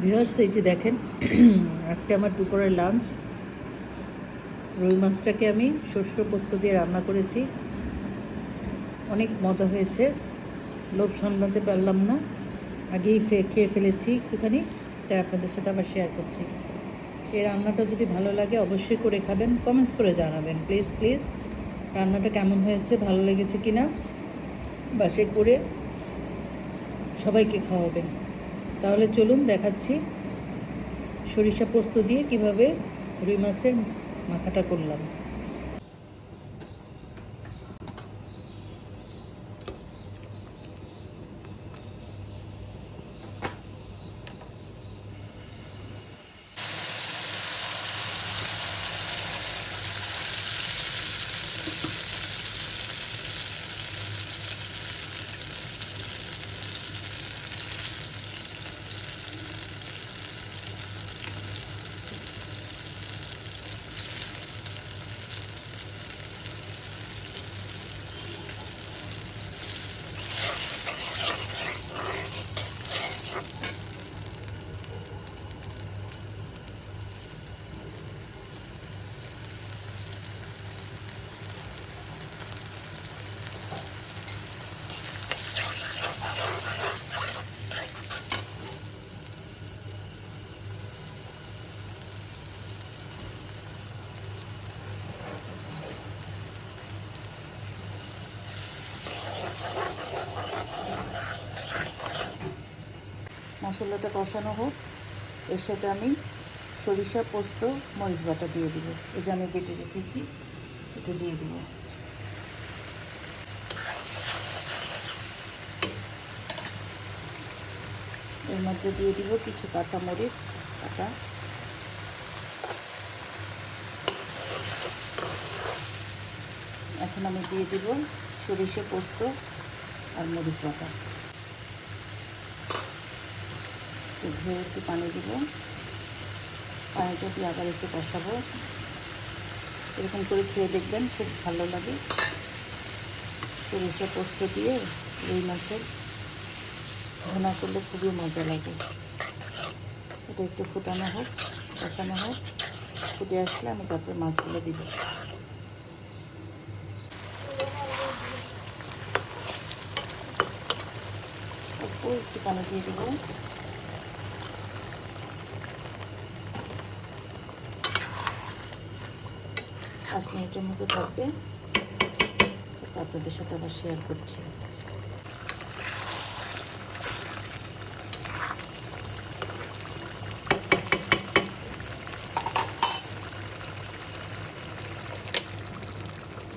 Viewers, এই যে দেখেন আজকে আমার দুপুরের লাঞ্চ। রুই মাছটাকে আমি সর্ষে পোস্ত দিয়ে রান্না করেছি। অনেক মজা হয়েছে, লোভ সামলাতে পারলাম না, আগেই খেয়ে ফেলেছি একটুখানি, তাই আপনাদের সাথে আবার শেয়ার করছি। এই রান্নাটা যদি ভালো লাগে অবশ্যই করে খাবেন, কমেন্টস করে জানাবেন প্লিজ প্লিজ রান্নাটা কেমন হয়েছে, ভালো লেগেছে কি না, বাসে করে সবাইকে খাওয়াবেন। তাহলে চলুন দেখাচ্ছি সরিষা পোস্ত দিয়ে কিভাবে রুই মাছের মাথাটা করলাম। মশলাটা কষানো হোক, এর সাথে আমি সরিষা পোস্ত মরিচ বাটা দিয়ে দিব। এই যে আমি বেটে রেখেছি, এটা দিয়ে দিব। এর মধ্যে দিয়ে দিব কিছু কাঁচামরিচ কাটা, এখন আমি দিয়ে দিব সরিষা পোস্ত আর মরিচ বাটা। ধুয়ে একটু পানি দিব, পানিটা দিয়ে আবার একটু কষাবো। এরকম করে খেয়ে দেখবেন, খুব ভালো লাগে। সরিষা পোস্ত দিয়ে রুই মাছের ভুনা করলে খুবই মজা লাগে। এটা একটু ফুটানো হোক, কষানো হোক, ফুটে আসলে আমি তারপরে মাছগুলো দিব। অল্প একটু পানি দিয়ে দেবো। 5 মিনিটের মতো থাকবে, আপনাদের সাথে আবার শেয়ার করছি।